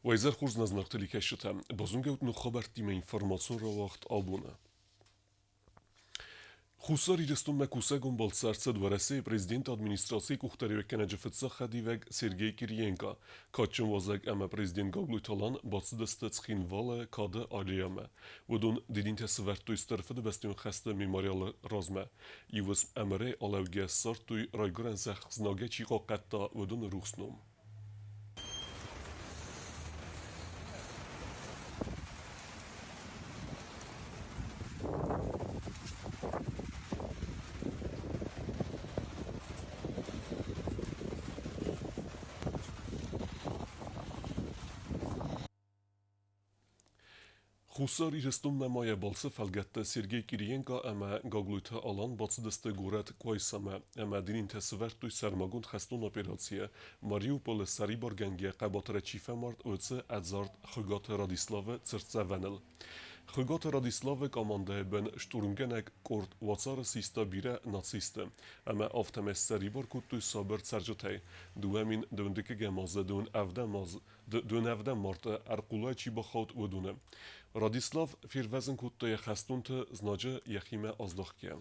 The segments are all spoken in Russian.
Weiser Kursnaz nachtelikeshtem, bazungeut nu khabartime informacion ra waqt abuna. Xusar irestun me kusegun balcarce dvarese prezident administracji kuhtarivekene jefetsa khadiveg Sergey Kiriyenka, kaçın vazeg eme prezident Gavlutalan batsıdeste tsxinvale kade aliyame. Vodun didinte svertu isterfe de bestun kheste memorial razme. Yuvus emre alevge sartuy raygoren zeh znage çiqa qatta vodun ruxsnum. Xusar irestun me maje balse felgette Sergey Kiriyenka eme gagluyte alan batsıdeste guret koysame eme dininte svertuy sermagund khestun operacije Mariupol Saribor genge qabatre çifemart ötse edzart Khugate Radislave Tsrtsevenel. Khugate Radislave kamande ben Sturmgenek kort vatsar sista bire naciste eme aftemes Saribor kutuy saber serjotey duemin döndike gemaze dön evden marte erkulay çi baxaut ودونه Radislav firvezin kutte khastunte znaje yachime azdochkie.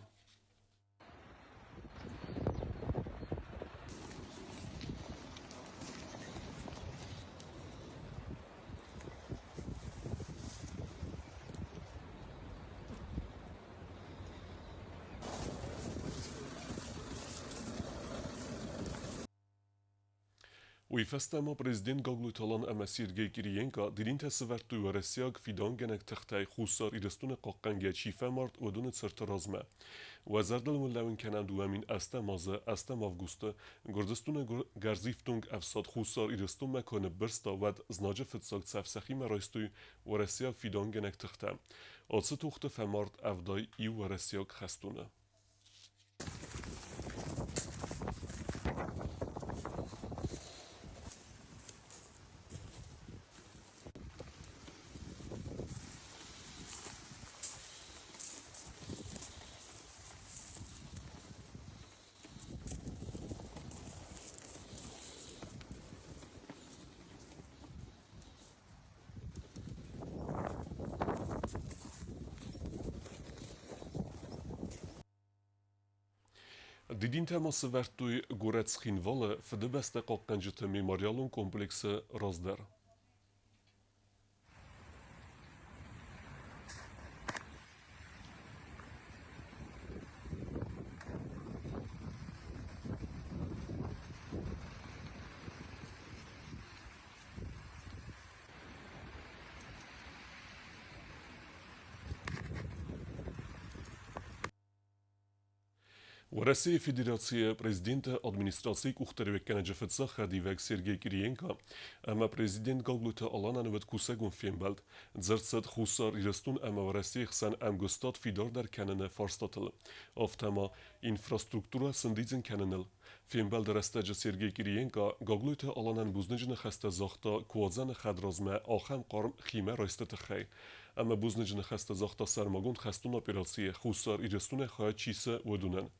U festema prezident Gavlutalan eme Sergey Kiriyenka dirinte severtu veresiag fidangenek techtay xusar irestune qaqqenge çifemart odune tsırtırazme. Wazardal mullavin kenan duamin estem avguste gordestune garziftung efsad xusar irestume kone birsta ved znaje fitsag tsefsexime raystuy veresiag fidangenek techtay. Atse tuchte femart evday iu veresiag khestune. Didinte masy vertuj Góreckin Wolle för det bästa qaqqanjete memorialun komplekse Razder. В России Федерация президента администрации Кухтаревеккена Джефетса Хадивек Сергей Кириенко, ама президент Галглута Алана Невет Кусегун Фембелд, Дзерцет Хусар Ирестун ама в России Хсан Амгустат Фидор дар Кенене Фарстател, Автама инфраструктура Сандизен Кененел, Фембелд Рестеджа Сергей Кириенко, Галглута Аланан Бузнеджина Хаста Захта Куадзан Хадразме Ахам Қарм Химе Райстет Хей, ама Бузнеджина Хаста Захта Сармагун Хастун операция Хусар Ирестун Хая Чисе Wedunен.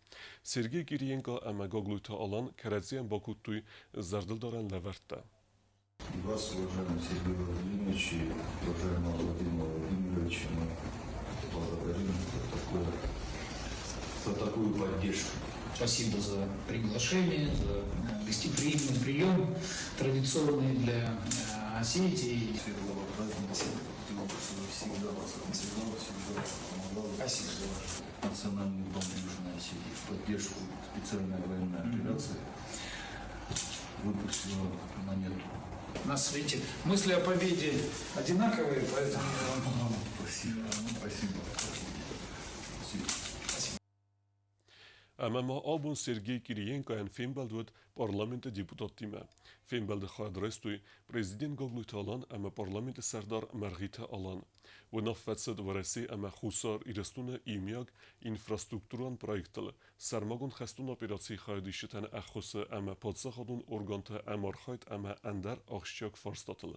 Sergey Kiriyenko eme Gogluta alan Keredziyen Bakuttuy zardıldaran leverte. И вас, уважаемый Сергей Владимирович, и уважаемого Владимира Владимировича, мы благодарим за такую поддержку. Спасибо за приглашение, за гостеприимный прием, традиционный для Осетии. Светлого праздника, всегда вас отмечал, всегда помогал. Спасибо. Национальный дом Южной Осетии в поддержку специальной военной операции выпустила монету. На свете мысли о победе одинаковые, поэтому... Спасибо. Спасибо. Ama abun Sergey Kiriyenko en Fembeld parlamente deputatime. Fembeld khadrestuy prezident Gogluta alan ama parlamente serdar Margita alan. Ve nafetsed varesi ama khusar irestune imyag infrastrukturan proyektele. Sermagun khastun operatsiy khaydishten akhuse ama padsakhadun organte amarkhayt ama ender akhshyak farstatele.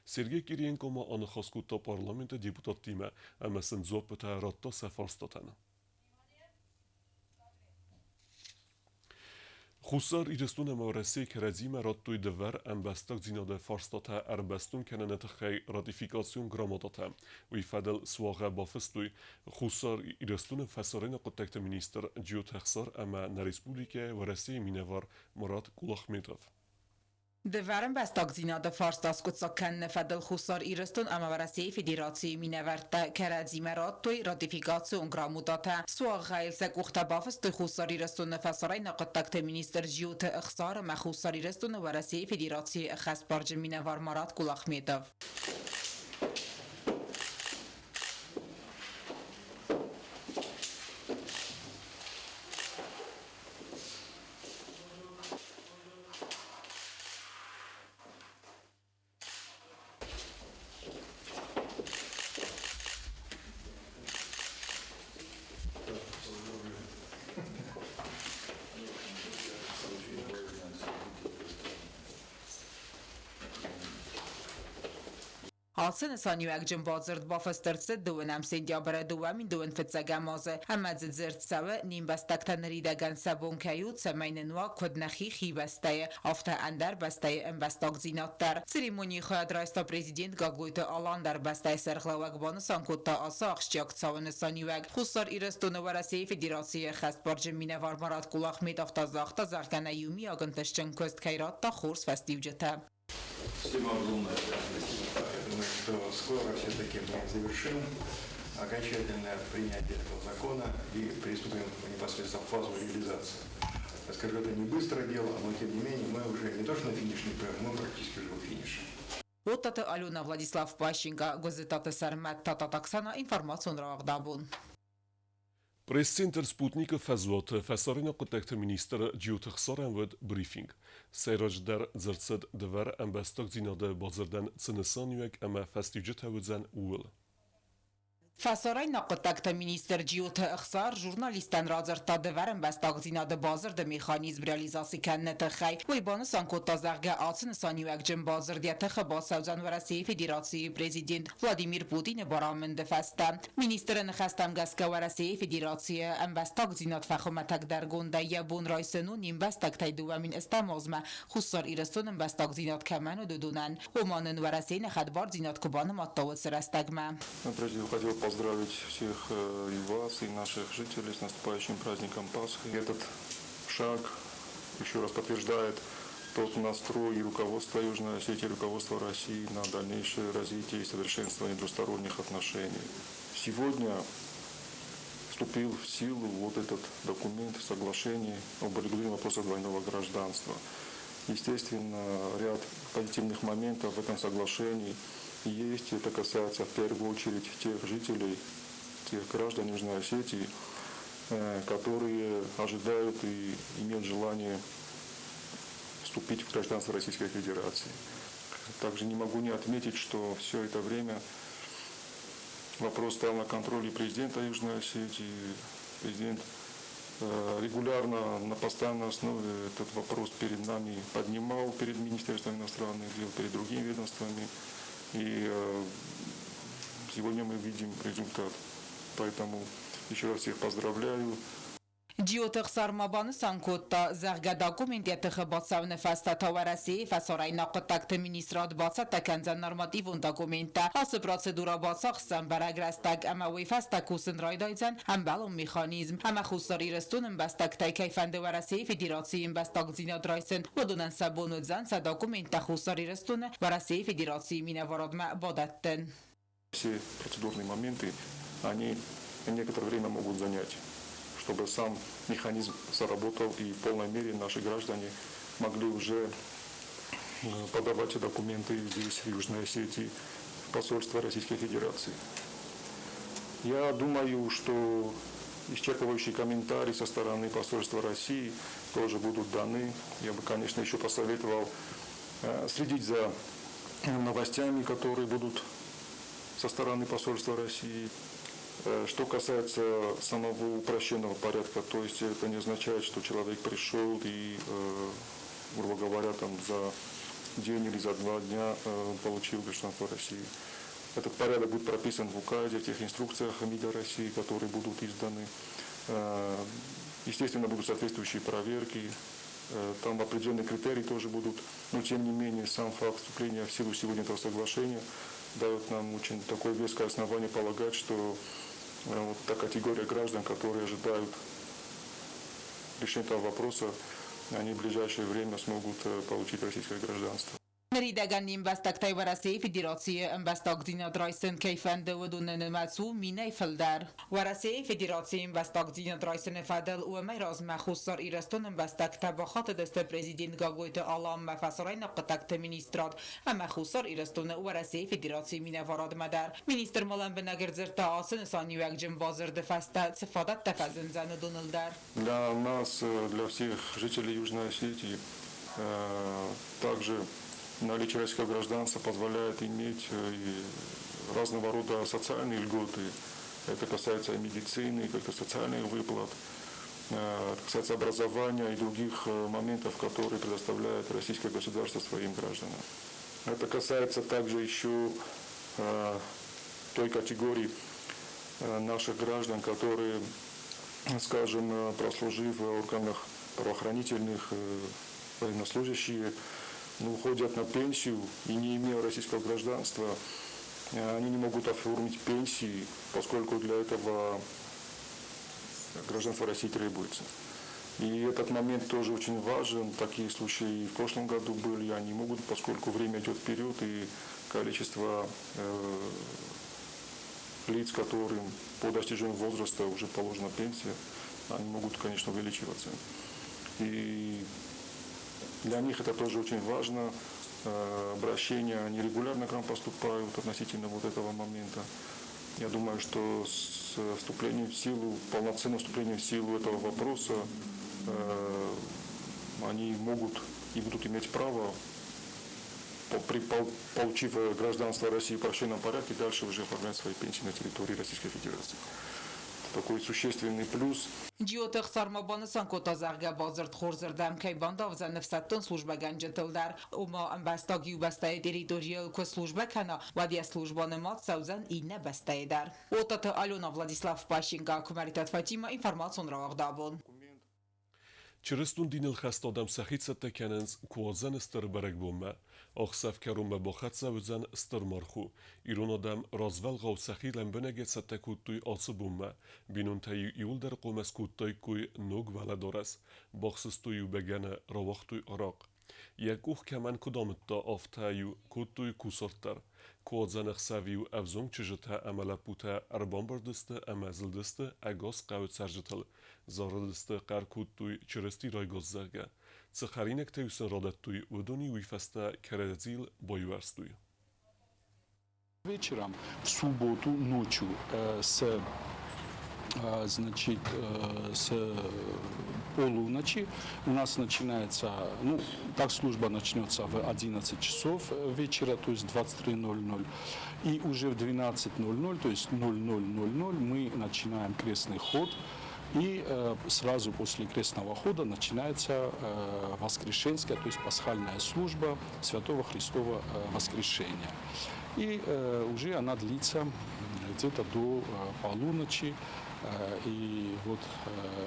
Sergey Kiriyenko ma anı khaskuta parlamente deputatime ama sen zopeta ratta sefarstatene. Խուսար իրստունը մորեսի կերեզիմը ռոտույ դվեր ամբաստակ ձինոդե ֆարստատը արբաստուն կենենետը խայ ռատիֆիկացիոն գրամոտատը ու իֆադել սուաղը բաֆստույ խուսար իրստունը ֆասորենը կոտեկտը մինիստր ջիոտ հեղսար ամա նարիսպուլիկե վրեսի մինևար մորատ կուլախմետով Դվարն բաստակցինա դվարստասկուցական նefadel խուսար իրստուն ամավարասիի ֆեդերացիի մինավարտը կերազիմերոտույ ռատիֆիկացիոն գրամուտատը սուաղայլ սեկուխտաբավստույ խուսար իրստուն նefasարայ նaqտակտե մինիստր ջիութը ըխսարը մա խուսար իրստուն վարասիի ֆեդերացիի խասպարջը մինավար մարատ կուլախմետով Alsın saniyek cembazırd bafastırtsı duvanam sentyabra duvamin duvan fitsagamazı ama zırtsağı nimbastaktan ridagan sabun kayut samaynenwa kodnaxi xibastaya afta andar bastaya embastak zinattar seremoniya xadrasta prezident Gagloyta alandar bastaya serxlavak banı sankutta asa axşyak savını saniyek xusar irastonu varasiye federasiye xastbarcı minevar marat kulahmet aftazaxta zarkana yumi agantashchan kost kayratta xurs festivcete. Всем огромное спасибо. Я думаю, что скоро все-таки мы завершим окончательное принятие этого закона и приступим непосредственно в фазу реализации. Я скажу, это не быстрое дело, но тем не менее мы уже не то что на финишной прямой, мы практически уже у финиша. Otată Aluna Vladislav Pașinga, gazetată Sarmat Tatataksana, informațion Ravdabun. Пресс-центр «Спутника» фазвот фасорина кутекта министра Джиут Хсаран вед брифинг. Сейрадждар зерцед двер амбасток зинаде базардан ценесанюек ама фастивджет авудзан уул. Фасорай նaqտակտը մինիստր ջիութը ըխսար ժուրնալիստան ռազրտա դվարն բաստակցինադը բազր դը մեխանիզմ ռեալիզասի կեննետը խայ ոյբանը սանկոտազաղգա ացն սանյուակ ջն բազր դյատը խբասավզան վարասիի ֆեդերացիի prezident Vladimir Putinը բարամն դվաստա մինիստրը նխաստամ գասկա վարասիի ֆեդերացիը ամբաստակցինատ ֆախոմատակ դարգոնդա յաբուն ռայսենուն իմբաստակտայ դուվամին ստամոզմա խուսար իրստուն ամբաստակցինատ կամանու դուդունան ոմանն վարասիի նխադբար ձինատ կբանը մատտավը սրաստագմա поздравить всех и вас, и наших жителей с наступающим праздником Пасхи. Этот шаг еще раз подтверждает тот настрой и руководства Южной Осетии, руководства России на дальнейшее развитие и совершенствование двусторонних отношений. Сегодня вступил в силу вот этот документ, соглашение об урегулировании вопроса двойного гражданства. Естественно, ряд позитивных моментов в этом соглашении есть. Это касается в первую очередь тех жителей, тех граждан Южной Осетии, которые ожидают и имеют желание вступить в гражданство Российской Федерации. Также не могу не отметить, что все это время вопрос стоял на контроле президента Южной Осетии. Президент регулярно на постоянной основе этот вопрос перед нами поднимал, перед Министерством иностранных дел, перед другими ведомствами. И сегодня мы видим результат. Поэтому еще раз всех поздравляю. Ջիոթը խսարմաբանը սանկոտա զաղգա դակումենտիատը խբացավ նεφաստա թավարասի ֆասորայ նaqտակտը մինիստրատ բացա տականձան նորմատիվուն դակումենտա ասը պրոցեդուրա բացա խսան բարագրաստակ ամա վեյֆաստա կուսն ռայդայցան ամբալում մեխանիզմ ամա խուսարի ռստուն ըմբաստակտայ կայֆանդը վարասի ֆեդերացի ըմբաստակ զինադրայցեն ոդունան սաբոնուձան սա դակումենտա խուսարի ռստունը վարասի ֆեդերացի մինավարոդմա բադատտեն. Все процедурные моменты, они некоторое время могут занять, чтобы сам механизм заработал и в полной мере наши граждане могли уже подавать документы здесь, в Южной Осетии, в посольство Российской Федерации. Я думаю, что исчерпывающие комментарии со стороны посольства России тоже будут даны. Я бы, конечно, еще посоветовал следить за новостями, которые будут со стороны посольства России. Что касается самого упрощенного порядка, то есть это не означает, что человек пришел и, грубо говоря, там за день или за 2 дня получил гражданство России. Этот порядок будет прописан в указе, в тех инструкциях МИДа России, которые будут изданы. Естественно, будут соответствующие проверки Там определенные критерии тоже будут. Но тем не менее сам факт вступления в силу сегодня этого соглашения дает нам очень такое веское основание полагать, что вот та категория граждан, которые ожидают решения этого вопроса, они в ближайшее время смогут получить российское гражданство. Նրիդագան ինվեստակտայ վարասեի ֆեդերացիա ինվեստակդինա դրայսեն կայֆանդը ուդունն մացու մինայ ֆլդար վարասեի ֆեդերացիա ինվեստակդինա դրայսեն ֆադել ու մայ ռազմախուսար իրաստոն ինվեստակտա բախատը դստե պրեզիդենտ գագոյտը ալամ մֆասորայնա կտակտը մինիստրատ ամախուսար իրաստոնը վարասեի ֆեդերացիա մինա վարադ մադար մինիստր մալան բնագերձերտա ասն սանյուակ ջեմ վազր դֆաստա цфадат тафазензаны донылдар. Для нас, для всех жителей Южной Осетии, также наличие российского гражданства позволяет иметь разного рода социальные льготы. Это касается и медицины, как-то социальных выплат, это касается образования и других моментов, которые предоставляет российское государство своим гражданам. Это касается также еще той категории наших граждан, которые, скажем, прослужив в органах правоохранительных, военнослужащие, уходят на пенсию и не имея российского гражданства, они не могут оформить пенсии, поскольку для этого гражданство России требуется. И этот момент тоже очень важен. Такие случаи и в прошлом году были, они могут, поскольку время идет вперед и количество лиц, которым по достижению возраста уже положена пенсия, они могут, конечно, увеличиваться. И для них это тоже очень важно. Обращения, они регулярно к нам поступают относительно вот этого момента. Я думаю, что с вступлением в силу, полноценным вступлением в силу этого вопроса, они могут и будут иметь право, получив гражданство России в упрощенном порядке, дальше уже оформлять свои пенсии на территории Российской Федерации. Такой существенный плюс. Ջիոթեղ սարմաբանսան կոտազարգա բազրդ խորզրդամ կայբանդավ զանվսատոն служба ганջտլդար ումա ամբաստագի ուբաստայ տերիտորիալ կո служба քանա վադիա службаны мат саузан իննե բաստայդար օտատը Ալոնա Վլադիսլավ Պաշինկա Կումարիտատ Ֆատիմա ինֆորմացիոն ռաղդաբոն Չրստուն դինել խաստադամ սախիցը տեքենենց կուազան ստր բերեք բոմը, աղսավ կերում է բոխացա վզան ստր մարխու, իրուն ադամ ռազվել գավ սախի լեմբնեգեց տեկուտույ ացը բոմը, բինուն թեյ իուլ դեր կոմես կուտոյ կույ նոգ վալադորես, բոխսստույ ու բեգենը ռավախտույ առակ, երկուխ կեման կդամտта ավթայու կուտույ կուսորտար, կուազան աղսավի ու ավզոնք չժտա ամալապութա արբամբարդստը ամազլդստը ագոս կավեցարժտլ, Զարդստը կարկուտույ չրստի ռայգոզզագա, ծխարինեք թե ուսն ռադատույ ուդոնի ուիֆաստա քերեզիլ боюарստույ. Вечером в субботу ночью с полуночи у нас начинается, так служба начнется в 11 часов вечера, то есть 23:00, и уже в 12:00, то есть 00:00 мы начинаем крестный ход. И сразу после крестного хода начинается воскрешенская, то есть пасхальная служба Святого Христова Воскрешения. И уже она длится где-то до полуночи. И вот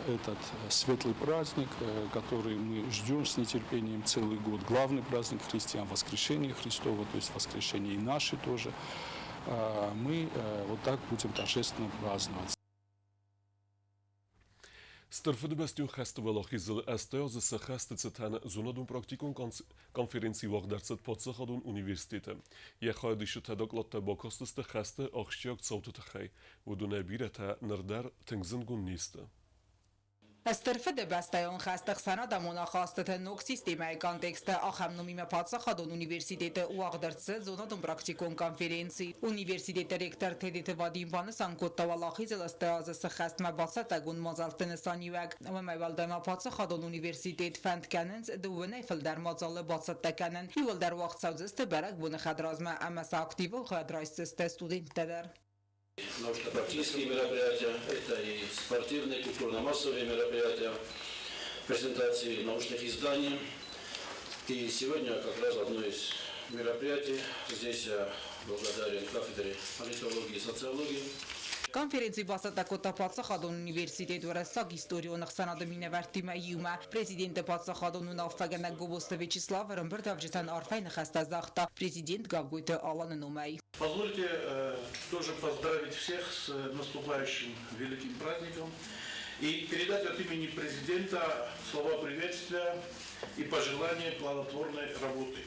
этот светлый праздник, который мы ждем с нетерпением целый год, главный праздник христиан, Воскрешение Христово, то есть воскрешение и наши тоже, мы вот так будем торжественно праздновать. Ստրֆդբստյու խաստվալախիզլ աստեոզը սխաստծտան զոնադուն պրակտիկուն կոնֆերենցի վաղդարցդ պոցախադուն ունիվերսիտետը եխայդիշը թադոկլատը բոքոստստը խաստը աղշյակ ծավտըտխայ ودون بیرتا نردار تنگزنگون نیست. Ստրֆը բաստայոն խաստեղ սանադա մոնախաստը նոկ սիստեմայի կոնտեքստը ախամնումի մապացախադոն ունիվերսիտետը ու աղդրծը զոնադոն պրակտիկոն կոնֆերենցի ունիվերսիտետը ռեկտոր թեդիթը վադին բանս անկոտավալախիզը լստեազը սխաստ մաբացատագուն մազալտենը սանյուակ մայվալդա մապացախադոն ունիվերսիտետ ֆանդ կանենց դուվնե ֆլդար մազալը բացատականն հիվլդար վաղցավզստը բարակ բունը խադրազմա ամասա ակտիվո խադրայստը ստուդենտներ Научно-практические мероприятия, это и спортивные, культурно-массовые мероприятия, презентации научных изданий. И сегодня как раз одно из мероприятий. Здесь я благодарен кафедре политологии и социологии. Конференции Басатакота Пацахадон университет Урастак историю Нахсанада Миневартима Юма. Президент Пацахадон Унафагана Гобоста Вячеслава Рамбертавджитан Арфайна Хастазахта. Президент Гавгуйта Алана Нумай. Позвольте тоже поздравить всех с наступающим великим праздником и передать от имени президента слова приветствия и пожелания плодотворной работы.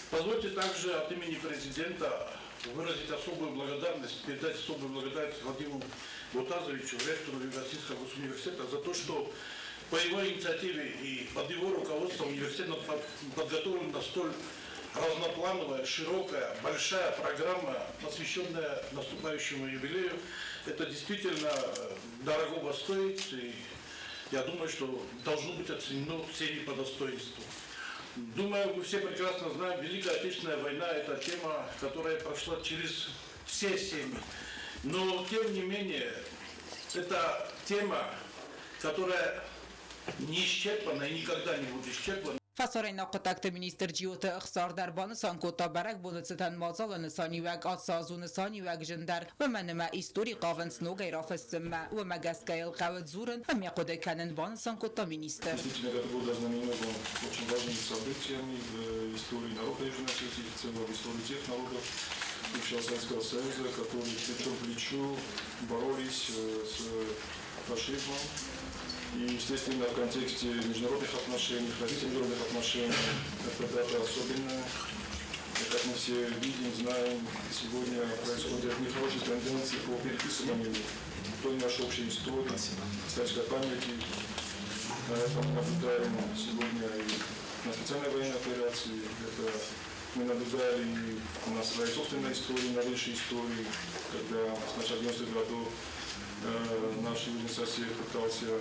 Позвольте также от имени президента выразить особую благодарность, передать особую благодарность Владимиру Бутазовичу, ректору Юго-Российского госуниверситета, за то, что по его инициативе и под его руководством университет подготовлена столь разноплановая, широкая, большая программа, посвященная наступающему юбилею. Это действительно дорогого стоит, и я думаю, что должно быть оценено всеми по достоинству. Думаю, мы все прекрасно знаем, Великая Отечественная война – это тема, которая прошла через все семьи. Но, тем не менее, это тема, которая не исчерпана и никогда не будет исчерпана. Фасорайна Котакта министр Джиота Ахсар در بانسان کوتا برک بونستن مازال نسانی وگ آسازو نسانی وگ جندر و منما ایستوری قاونس نوگی رافستم و مگسکایل قوت زورن هم یقوده کنن بانسان کوتا министр. Действительно, этот год ознаменован очень важными событиями в истории народа Южной Осетии, в целом в истории тех народов бывшего Советского Союза, которые плечо к плечу боролись с фашизмом. И, естественно, в контексте международных отношений, развития международных отношений, эта дата особенная. И, как мы все видим, знаем, сегодня происходят нехорошие тенденции по переписыванию той нашей общей истории, исторической памяти. Поэтому мы наблюдаем сегодня и на специальной военной операции. Это мы наблюдали и на своей собственной истории, на нашей истории, когда с начала 90-х годов наш южный сосед пытался,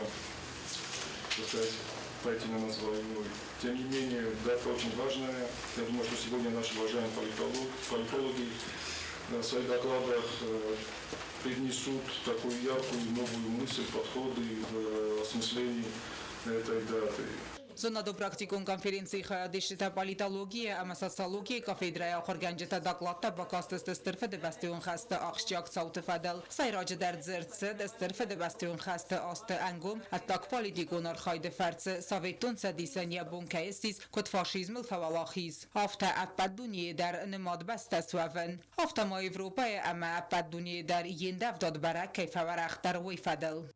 так сказать, пойти на нас войной. Тем не менее, дата очень важная. Я думаю, что сегодня наши уважаемые политологи в своих докладах привнесут такую яркую новую мысль, подходы в осмыслении этой даты. Зона до практикум конференции хаядишта политология, ама социология, кафедрая хорганджета докладта бакастес дестерфе дебастион хаста ахшчак цаутфадал. Сайраджа дердзерце дестерфе дебастион хаста аста ангум, аттак политикон архайде ферце, советон садисания бункаесис, код фашизм الفوالاخیز. هفته اپد دنیای در نماد بسته سوون. هفته ما Европа, ама اپد دنیای در یندف داد برک کیف ورخ در وی فدل.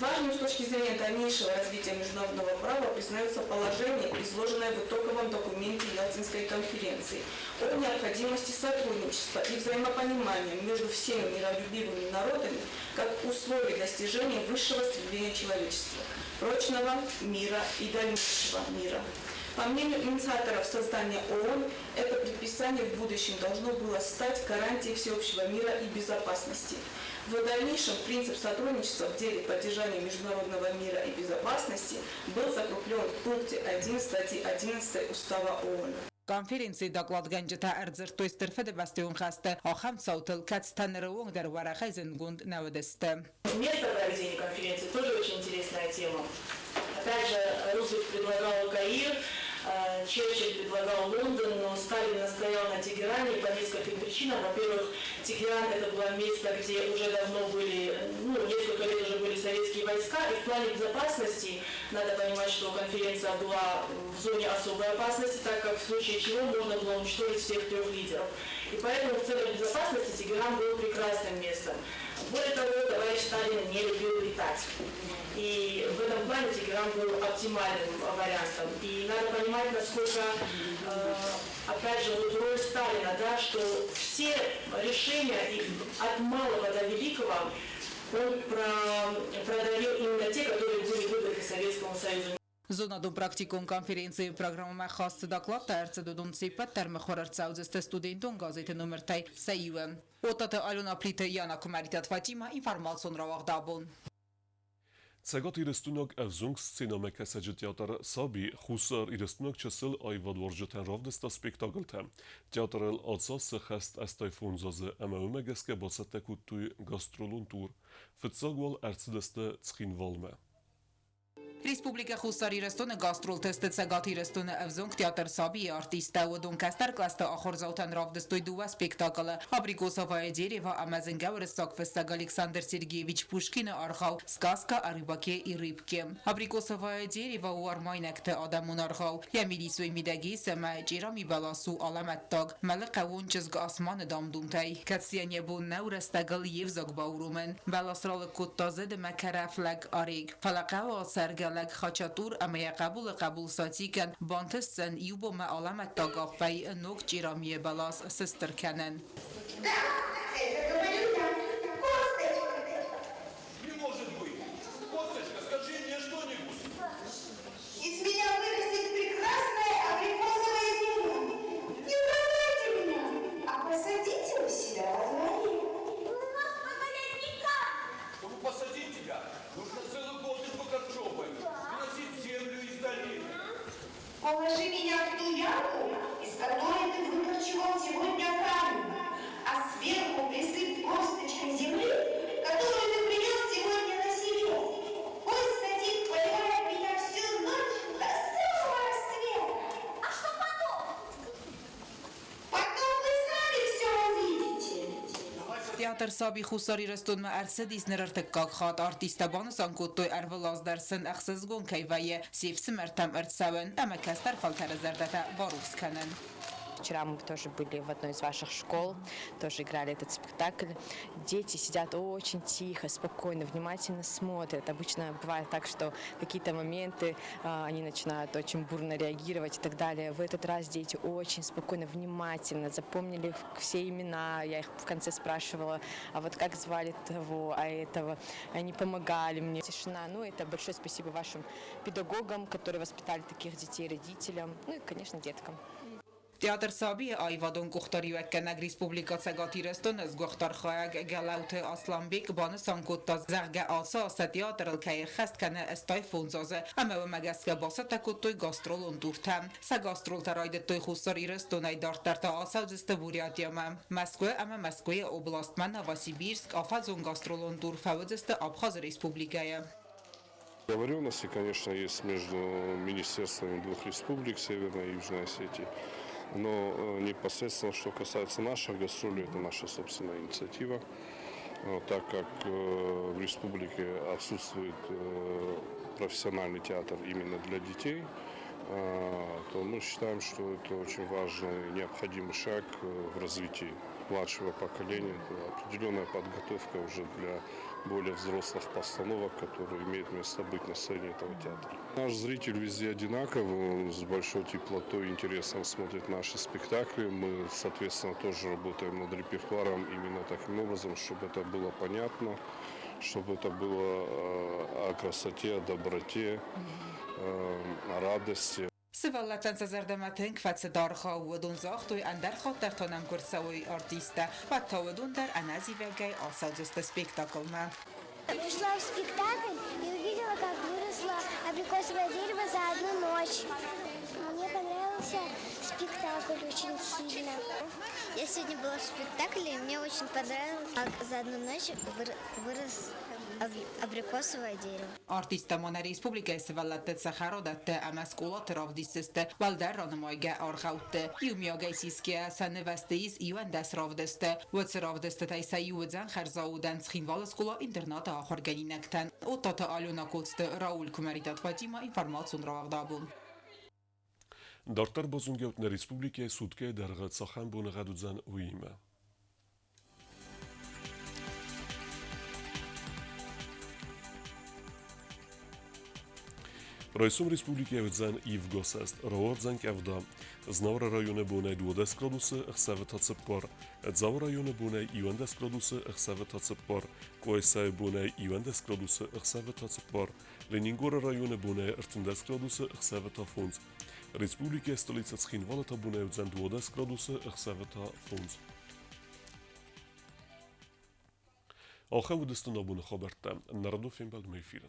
Важным с точки зрения дальнейшего развития международного права признается положение, изложенное в итоговом документе Ялтинской конференции о необходимости сотрудничества и взаимопонимания между всеми миролюбивыми народами как условие достижения высшего стремления человечества, прочного мира и дальнейшего мира. По мнению инициаторов создания ООН, это предписание в будущем должно было стать гарантией всеобщего мира и безопасности. В дальнейшем принцип сотрудничества в деле поддержания международного мира и безопасности был закреплен в пункте 1 статьи 11 Устава ООН. Конференции доклад Ганджета Эрдзертой стерфеде бастион хасте, ахам цаутел кацтанеруон дар варахай зенгунд наведесте. Место проведения конференции тоже очень интересная тема. Опять же, Рузвельт предлагал Каир, Черчилль предлагал Лондон, но Сталин настоял на Тегеране по нескольким причинам. Во-первых, Тегеран это было место, где уже давно были, несколько лет уже были советские войска, и в плане безопасности надо понимать, что конференция была в зоне особой опасности, так как в случае чего можно было уничтожить всех трех лидеров. И поэтому в целях безопасности Тегеран был прекрасным местом. Более того, товарищ Сталин не любил летать. И в этом плане Тегеран был оптимальным вариантом. И надо понимать, насколько, опять же, вот роль Сталина, да, что все решения от малого до великого он продавил именно те, которые были выгодны Советскому Союзу. Зона до практикум конференции программа خاص доклад терце додун сипат терме хорарцаузесте студентон газете номер 3 Саюем. Отата Алена Плите Яна Комаритат Фатима информацион равагдабун. Цагат ирестунок evzungsscena megkezdett teater Szabi Huszar irestунок часыл ayvadvorjeten ravdesta spektakeltem. Teaterel atsas хест estaj funzoze, ema ömegeske bacetekuttuj gastroluntur. Fıtsagval ercideste Chinvalme. Республика Хусарирստունը գաստրոլ թեստեցը գաթիրստունը evzոնք teatr Sabi artista udun kastar klasta axorzautan ravdստույդուվա սպեկտակլը Abrikosovaya дерево Амазенгауэр Сокфестаг Александр Сергеевич Пушкина архау сказка о рыбаке и рыбке Abrikosovaya дерево у армайнекте адамун архау Ямилисуй мидаги сама Джирами баласу аламаттаг Малакавун чизг асман дамдумтай Катсияне бу наурастагал евзаг баурумен Баласрал куттазы демакарафлаг ариг Фалакава سرگلگ خاچاتور اما قبول ساتی کن بانتستن یوبو ما علامت تاگاپی نوک جیرامی بلاس سستر کنن Положи меня в ту яму, из которой ты выкорчевал сегодня камень, а сверху присыпь косточкой земли, которую ты принес сегодня на себе. Пусть садик поливает меня всю ночь до самого рассвета. А что потом? Потом вы сами все увидите. Teatr Sabi Xusarирստունը արսեդիս նրրտկակ խատ արտիստաբանը սանկոտոյ արվլազ դարսն ախսыз գոնքայվայե սիվսը մերտամ ըրցավեն ամակաստար ֆալտարազարդата Боровсканен. Вчера мы тоже были в одной из ваших школ, тоже играли этот спектакль. Дети сидят очень тихо, спокойно, внимательно смотрят. Обычно бывает так, что какие-то моменты они начинают очень бурно реагировать и так далее. В этот раз дети очень спокойно, внимательно запомнили все имена. Я их в конце спрашивала, а вот как звали того, а этого. Они помогали мне. Тишина. Ну, это большое спасибо вашим педагогам, которые воспитали таких детей, родителям, ну и, конечно, деткам. Teatr Sabi ayvadon kuxtariyuakkanak Respublikatsa gatirestun zguxtar khayag galaute Aslanbek bana sankotta zarga alsa asa teatr alkair khast kana estay fonzaze ama و magaska basa takotoy gastrol undurtam sa gastrol taraydattoy Xusarирստун ay dartarta alsa ziste Бурятияма Москва ama Москва областman Новосибирск афазон gastrol undur фавзесте Абхаз Республикая. Договоренности, конечно, есть между министерствами двух республик, Северной и Южной Осетии. Но непосредственно, что касается наших гастролей, это наша собственная инициатива. Так как в республике отсутствует профессиональный театр именно для детей, то мы считаем, что это очень важный, необходимый шаг в развитии младшего поколения. Это определенная подготовка уже для более взрослых постановок, которые имеют место быть на сцене этого театра. Наш зритель везде одинаков, он с большой теплотой и интересом смотрит наши спектакли. Мы, соответственно, тоже работаем над репертуаром именно таким образом, чтобы это было понятно, чтобы это было о красоте, о доброте, о радости. Сываллатан сазардаматен квацедарха удун захтуй андер хаттартанам курсовой артиста ваттаудун дар аназивегай алсаудзеста спектакльна. Пришла в спектакль и увидела, как выросло абрикосовое дерево за одну ночь. Мне понравился спектакль очень сильно. Я сегодня была в спектакле, и мне очень понравилось, как за одну ночь вырос абрикосовое дерево. Артиста Мона Республика Сываллатет Сахародатте амаскулат равдисесте валдерранамайга архаутте юмиагайсиске саневастеис юандас равдесте вц равдесте тайса юдзан харзаудан схинвал скула интерната ахорганинактан оттата алюна кодсте Рауль Кумаритат Фатима информацион равдабун. Дартар бозунгевтна республикия сутке даргат сахан бунагадудзан уима. Райсум республики Евдзан Ивгосест, Роордзан Кевда, Знавра районы Бунай 20 градусы, Ахсавет Ацеппор, Эдзав районы Бунай 20 градусы, Ахсавет Ацеппор, Койсай Бунай 20 градусы, Ахсавет Ацеппор, Ленингора районы Бунай 14 градусы, Ахсавет Афунц, Республики столица Цхинвалата Бунай Евдзан 20 градусы, Ахсавет Афунц. Алхан Вудестана Буна Хабарта, Народов Фимбалд Мейфира.